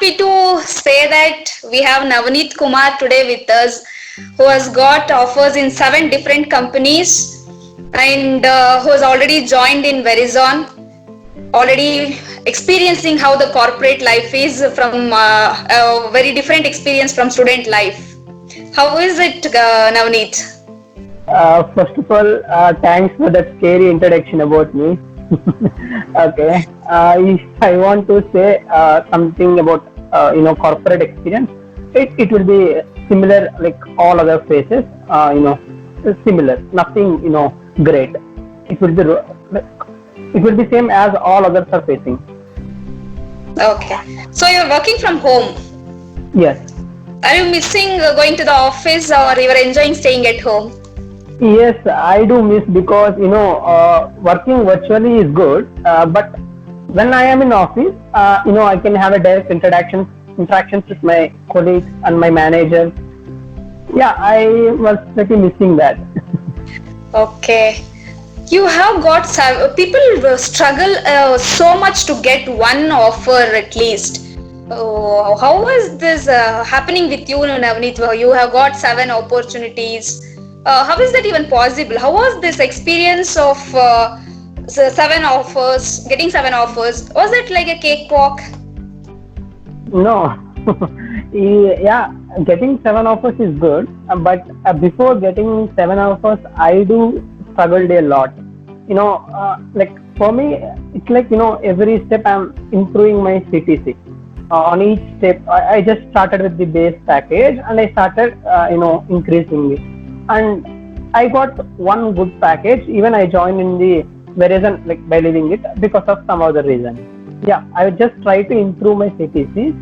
happy to say that we have Navneet Kumar today with us, who has got offers in 7 different companies and who has already joined in Verizon, already experiencing how the corporate life is from a very different experience from student life. How is it, Navneet? First of all, thanks for that scary introduction about me. Okay, if I want to say something about corporate experience, it will be similar like all other phases. Similar, nothing great. It will be it will be same as all others are facing. Okay. So you're working from home. Yes. Are you missing going to the office or you are enjoying staying at home? Yes, I do miss because working virtually is good, but when I am in office, I can have a direct interactions with my colleagues and my manager. Yeah, I was pretty missing that. Okay. You have got people struggle so much to get one offer at least. How is this happening with you, Navneet? You have got 7 opportunities. How is that even possible? How was this experience of 7 offers, getting 7 offers? Was it like a cakewalk? No, yeah, getting 7 offers is good, but before getting 7 offers, I do struggled a lot. Like for me, it's like every step I'm improving my CTC. On each step, I just started with the base package and I started increasing it, and I got one good package. Even I joined in the Verizon like by leaving it because of some other reason. Yeah, I would just try to improve my CTC.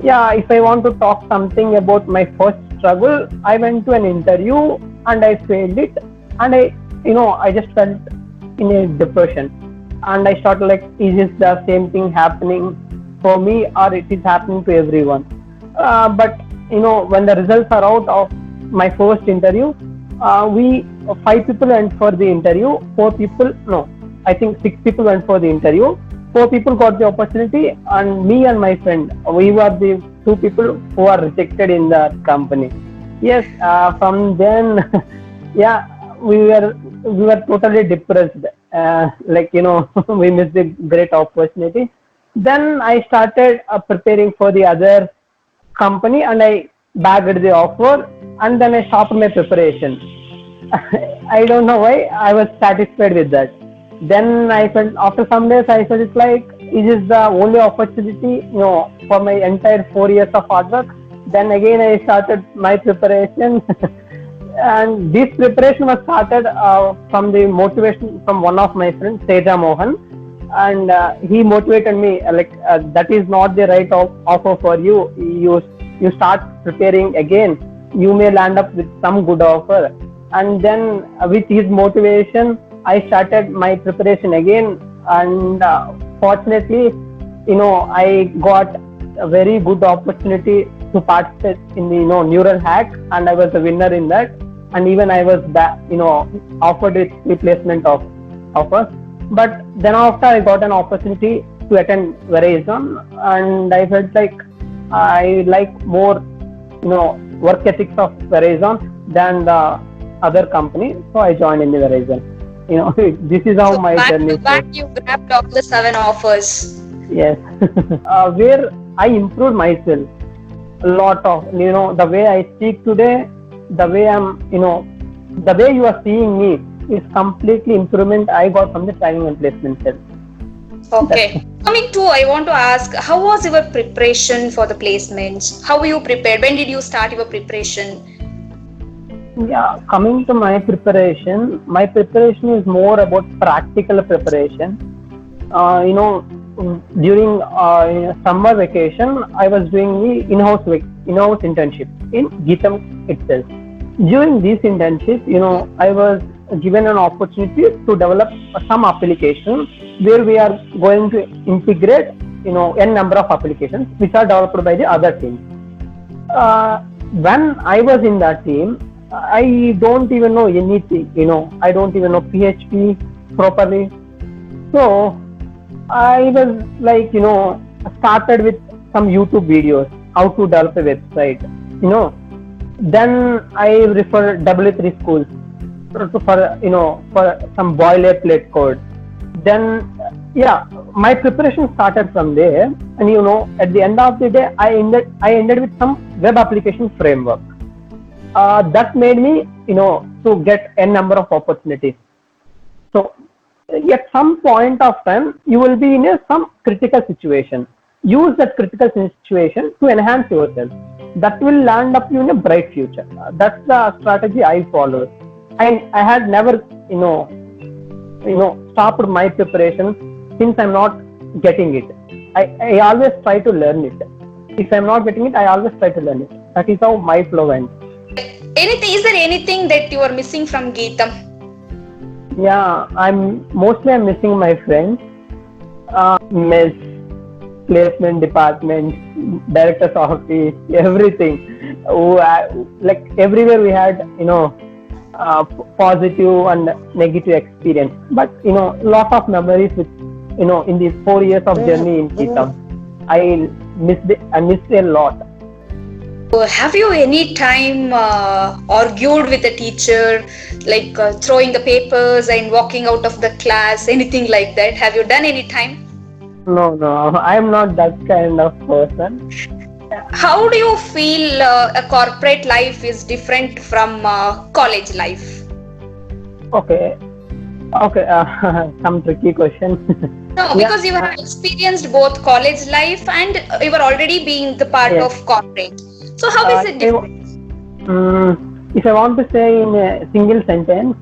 Yeah, if I want to talk something about my first struggle, I went to an interview and I failed it, and I just felt in a depression, and I started like, is this the same thing happening for me or it is happening to everyone? But when the results are out of my first interview, we 5 people went for the interview, 4 people, no, I think 6 people went for the interview. 4 people got the opportunity, and me and my friend, we were the 2 people who are rejected in the company. Yes, from then, yeah, we were totally depressed. We missed a great opportunity. Then I started preparing for the other company, and I bagged the offer, and then I stopped my preparation. I don't know why I was satisfied with that. Then I felt after some days I felt it's like, is this the only opportunity for my entire 4 years of hard work? Then again I started my preparation, and this preparation was started from the motivation from one of my friends, Teja Mohan, and he motivated me that is not the right offer for you. You start preparing again, you may land up with some good offer. And then with his motivation, I started my preparation again, and fortunately, I got a very good opportunity to participate in the neural hack, and I was a winner in that. And even I was offered with replacement of offers. But then after I got an opportunity to attend Verizon, and I felt like I like more work ethics of Verizon than the other company, so I joined in the Verizon. This is how So my back journey to back, started. you grabbed all the 7 offers. Yes, where I improved myself a lot of the way I speak today, the way the way you are seeing me is completely improvement I got from the training and placement cell. That's Okay. Coming to, I want to ask, how was your preparation for the placements? How were you prepared? When did you start your preparation? Yeah, coming to my preparation is more about practical preparation. During summer vacation, I was doing the in-house internship in Geetham itself. During this internship, I was given an opportunity to develop some applications where we are going to integrate, n number of applications which are developed by the other teams. uh, when I was in that team, I don't even know anything. I don't even know PHP properly. So I was like, started with some YouTube videos, how to develop a website, you know. Then I refer W3 schools for some boilerplate code. Then yeah, my preparation started from there, and at the end of the day, I ended with some web application framework. That made me to get a number of opportunities. So at some point of time, you will be in some critical situation. Use that critical situation to enhance yourself. That will land up you in a bright future. That's the strategy I followed. And I had never, stopped my preparation since I'm not getting it. I always try to learn it. If I'm not getting it, I always try to learn it. That is how my flow went. Is there anything that you are missing from Geetam? Yeah, I'm missing my friends, mess, placement department, director's office, everything. Like everywhere we had, positive and negative experience. But lot of memories with, in the 4 years of journey in Geetam, I missed a lot. Have you any time argued with a teacher, like throwing the papers and walking out of the class, anything like that? Have you done any time? No, I'm not that kind of person. How do you feel a corporate life is different from college life? Okay, some tricky question. No, because you have experienced both college life and you were already being the part of corporate. So how is it different? If I want to say in a single sentence,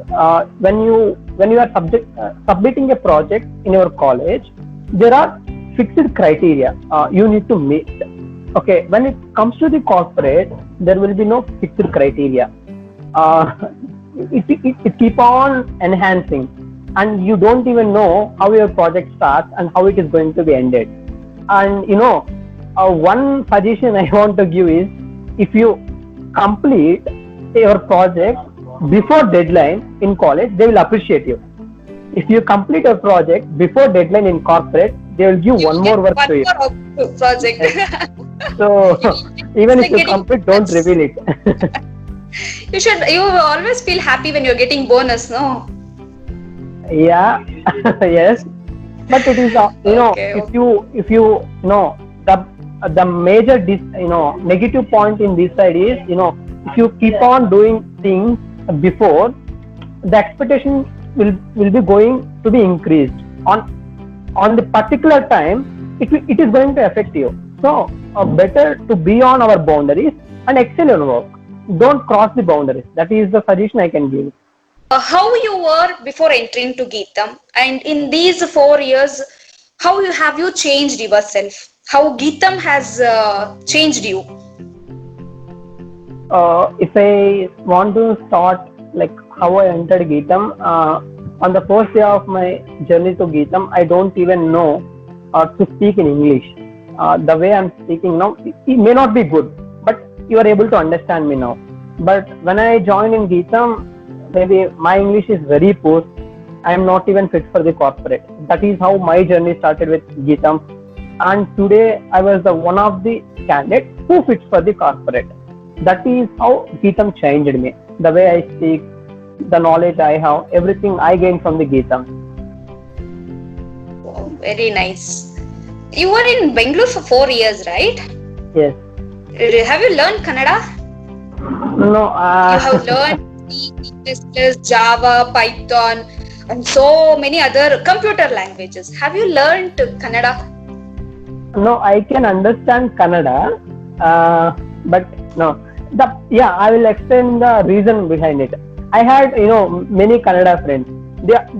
when you are submitting a project in your college, there are fixed criteria you need to meet. Okay, when it comes to the corporate, there will be no fixed criteria. It keep on enhancing, and you don't even know how your project starts and how it is going to be ended. And one suggestion I want to give is, if you complete your project before deadline in college, they will appreciate you. If you complete your project before deadline in corporate, they will give one more work to you. Project. So even if you complete, don't reveal it. You always feel happy when you're getting bonus, no? Yeah, yes. But it is Okay. if you know the major negative point in this side is, if you keep on doing things before, the expectation will be going to be increased on the particular time. It is going to affect you. So better to be on our boundaries and excel your work. Don't cross the boundaries. That is the suggestion I can give. How you were before entering to Geetam, and in these 4 years, how have you changed yourself? How Geetam has changed you? If I want to start like how I entered Geetam, on the first day of my journey to Geetam, I don't even know to speak in English. The way I'm speaking now, it may not be good, but you are able to understand me now. But when I joined in Geetam, maybe my English is very poor. I am not even fit for the corporate. That is how my journey started with Geetam. And today I was the one of the candidates who fits for the corporate. That is how Geetam changed me. The way I speak, the knowledge I have, everything I gained from the Geetam. Oh, very nice. You were in Bangalore for 4 years, right? Yes. Have you learned Kannada? No. You have learned C++, Java, Python, and so many other computer languages. Have you learned Kannada? No, I can understand Kannada, but no. I will explain the reason behind it. I had many Kannada friends.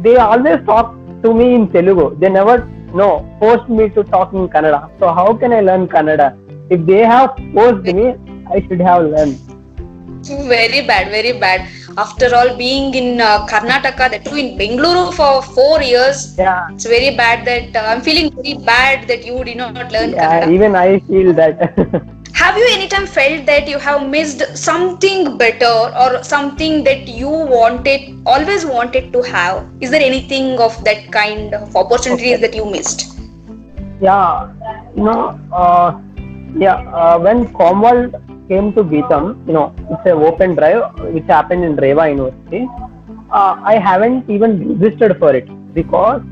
They always talk to me in Telugu. They never forced me to talk in Kannada. So how can I learn Kannada? If they have forced me, I should have learned. Very bad, very bad. After all, being in Karnataka, that too in Bengaluru for 4 years, it's very bad that I'm feeling very bad that you did not learn Kannada. Even I feel that. Have you anytime felt that you have missed something better or something that you always wanted to have? Is there anything of that kind of opportunities that you missed? Yeah, Yeah, when Commonwealth came to Geetham, it's an open drive which happened in Reva University. I haven't even registered for it because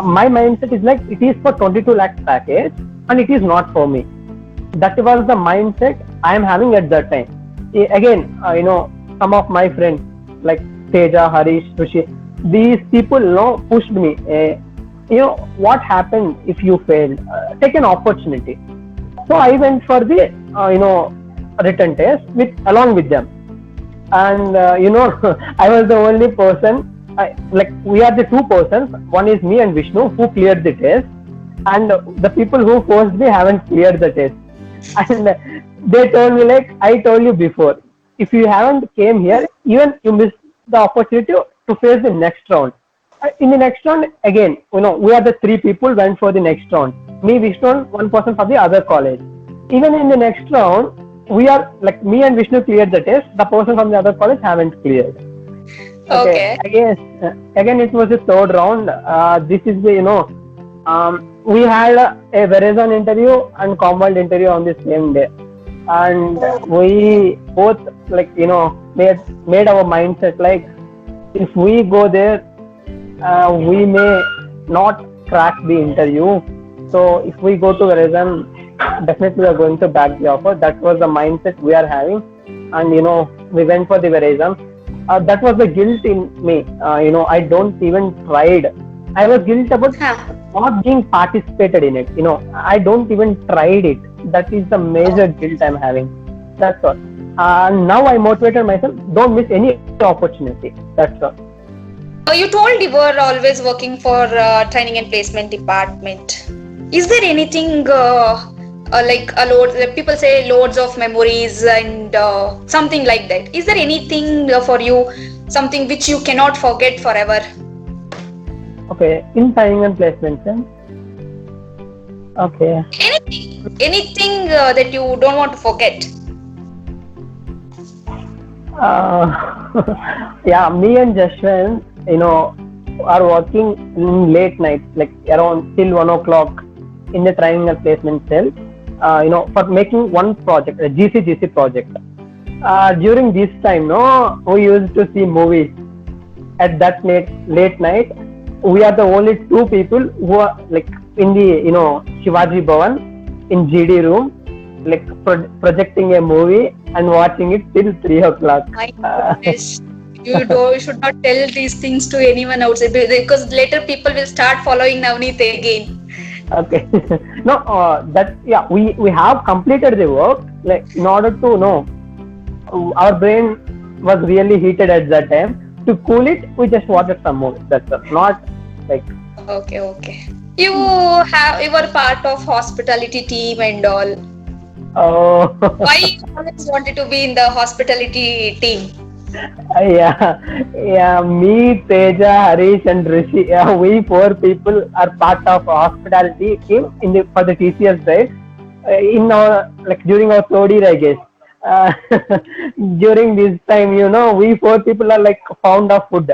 my mindset is like it is for 22 lakhs package and it is not for me. That was the mindset I am having at that time. Again, some of my friends like Teja, Harish, Rishi, these people, pushed me. What happened if you failed? Take an opportunity. So I went for the, written test along with them, and I was the only person. We are the two persons. One is me and Vishnu who cleared the test, and the people who forced me haven't cleared the test. And they told me like I told you before, if you haven't came here, even you missed the opportunity to face the next round. In the next round again, we are the three people went for the next round. Me, Vishnu, and one person from the other college. Even in the next round, we are like me and Vishnu cleared the test. The person from the other college haven't cleared. Okay, Okay. again it was the third round. This is the we had a Verizon interview and Commonwealth interview on the same day, and we both made our mindset like if we go there, we may not crack the interview. So if we go to Verizon, definitely we are going to back the offer. That was the mindset we are having, and we went for the Verizon. That was the guilt in me. I don't even tried. I was guilt about Huh. not being participated in it. I don't even tried it. That is the major guilt I'm having. That's all. Now I motivated myself. Don't miss any opportunity. That's all. You told you were always working for training and placement department. Is there anything like a load? Like people say loads of memories and something like that. Is there anything for you, something which you cannot forget forever? Okay, in training and placement sense. Okay. Anything that you don't want to forget? Yeah, me and Jashwant, are working in late nights, like around till 1 o'clock in the training and placement cell, for making one project, a GCGC project. During this time, no, we used to see movies at that late night. We are the only two people who are like in the Shivaji Bhavan in GD room, like projecting a movie and watching it till 3 o'clock. My goodness. You should not tell these things to anyone outside because later people will start following Navneet again. Okay. No, we have completed the work. Like in order to our brain was really heated at that time. To cool it, we just watched some movies. That's all. Not like. Okay. You were part of hospitality team and all. Oh. Why you always wanted to be in the hospitality team? Yeah. Me, Teja, Harish, and Rishi. Yeah, we four people are part of hospitality team for the TCS side. In our during our third year, I guess. Uh, during this time, we four people are like fond of food.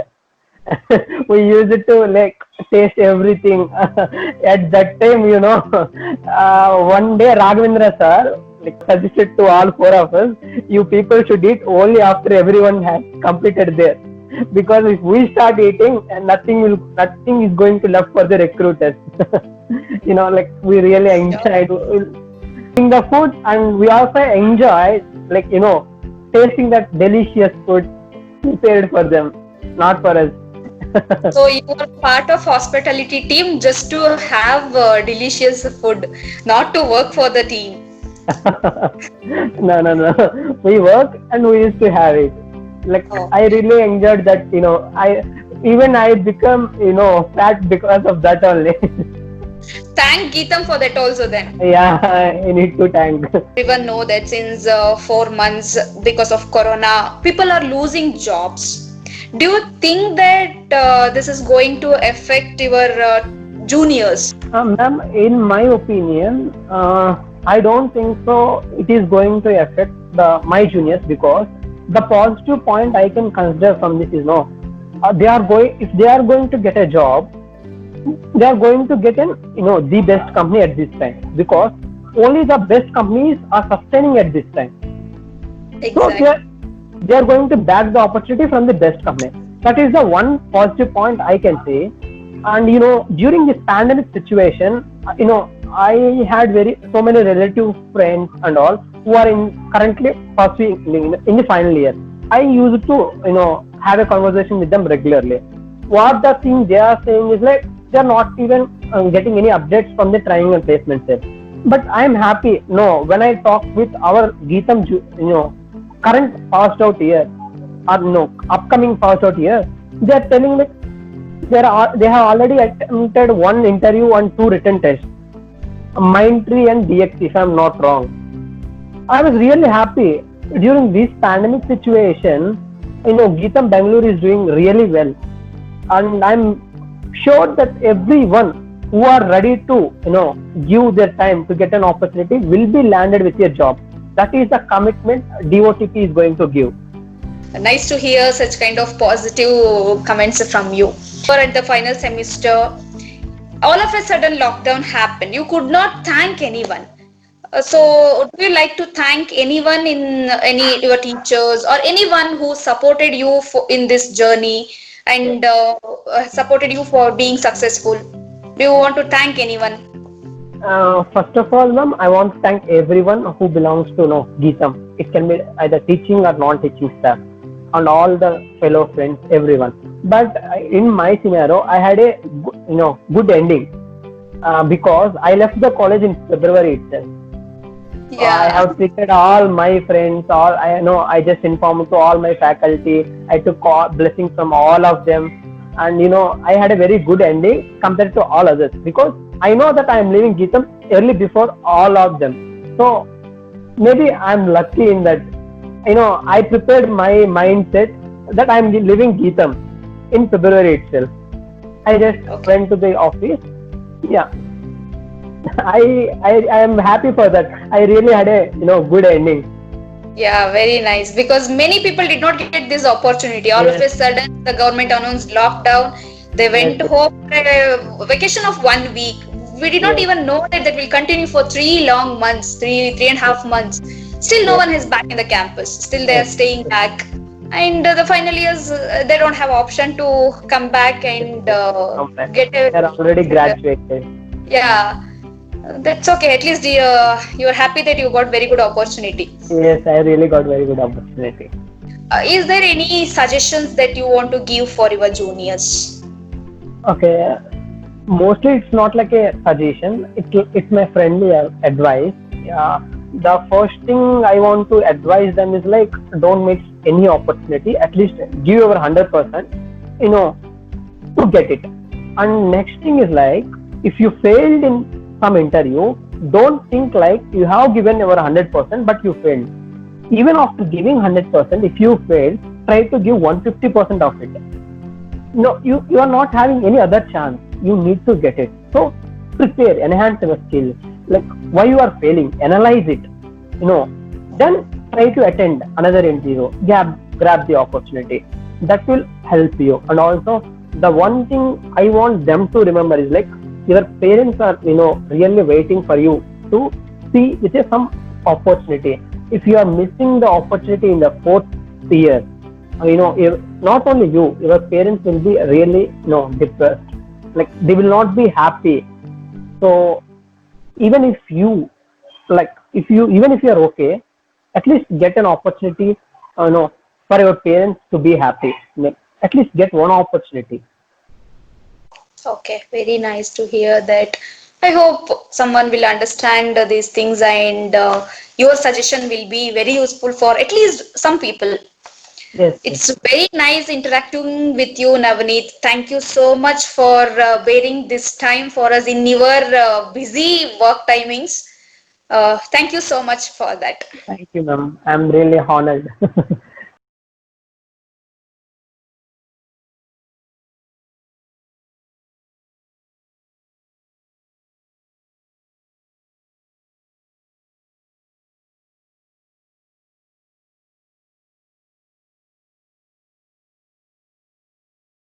We used it to taste everything. At that time, one day Raghavendra sir suggested to all four of us, you people should eat only after everyone has completed there. Because if we start eating, nothing is going to left for the recruiters. We really enjoyed eating the food, and we also enjoy tasting that delicious food prepared for them, not for us. So you were part of hospitality team just to have delicious food, not to work for the team. No. We work and we used to have it. I really enjoyed that. I become fat because of that only. Thank Geetham for that also then. Yeah, I need to thank. Everyone know that since 4 months because of Corona, people are losing jobs. Do you think that this is going to affect your juniors? Ma'am, in my opinion, I don't think so. It is going to affect my juniors because the positive point I can consider from this is if they are going to get a job, they are going to get the best company at this time because only the best companies are sustaining at this time. So Exactly. they are going to back the opportunity from the best company. That is the one positive point I can say. And during this pandemic situation, I had so many relative friends and all who are in currently pursuing in the final year. I used to have a conversation with them regularly. What the thing they are saying is like they are not even getting any updates from the training and placement set. But I am happy. No, when I talk with our Geetam, current passed out year or no upcoming passed out year, they are telling me they have already attempted one interview and two written tests, Mindtree and DX, if I'm not wrong. I was really happy during this pandemic situation. Geetam Bangalore is doing really well, and I'm sure that everyone who are ready to give their time to get an opportunity will be landed with a job. That is the commitment DOTP is going to give. Nice to hear such kind of positive comments from you. Or at the final semester, all of a sudden lockdown happened. You could not thank anyone. So, would you like to thank anyone in any your teachers or anyone who supported you in this journey and supported you for being successful? Do you want to thank anyone? First of all, ma'am, I want to thank everyone who belongs to Geetam. It can be either teaching or non-teaching staff, and all the fellow friends, everyone. But in my scenario, I had a good ending because I left the college in February itself. I Yeah. have treated all my friends. I just informed to all my faculty. I took blessings from all of them, and I had a very good ending compared to all others because I know that I am leaving Geetam early before all of them. So maybe I'm lucky in that. I prepared my mindset that I'm leaving Geetam in February itself. I just Okay. went to the office. Yeah, I am happy for that. I really had a good ending. Yeah, very nice. Because many people did not get this opportunity. All of Yes, a sudden, the government announced lockdown. They yes, went home for a vacation of 1 week. We did not yes, even know that will continue for 3 long months, three and a half months. Still, no yes, one is back in the campus. Still, they are yes. staying back. And the final years, they don't have option to come back and Come back. get a. They're already graduated. Yeah, that's okay. At least you're happy that you got very good opportunity. Yes, I really got very good opportunity. Is there any suggestions that you want to give for your juniors? Okay, mostly it's not like a suggestion. It's my friendly advice. The first thing I want to advise them is like don't miss any opportunity. At least give your 100%. You know to get it. And next thing is like if you failed in some interview, don't think like you have given your 100% but you failed. Even after giving 100%, if you fail, try to give 150% of it. No, you are not having any other chance. You need to get it. So prepare, enhance your skill. Like why you are failing, analyze it. Then try to attend another interview. Grab the opportunity. That will help you. And also the one thing I want them to remember is like your parents are really waiting for you to see with some opportunity. If you are missing the opportunity in the fourth year, not only you, your parents will be really depressed. Like they will not be happy. So even if you even if you are okay, at least get an opportunity. For your parents to be happy. Like, at least get one opportunity. Okay, very nice to hear that. I hope someone will understand these things and your suggestion will be very useful for at least some people. Yes, yes. It's very nice interacting with you, Navneet. Thank you so much for bearing this time for us in your busy work timings. Thank you so much for that. Thank you, ma'am. I'm really honored.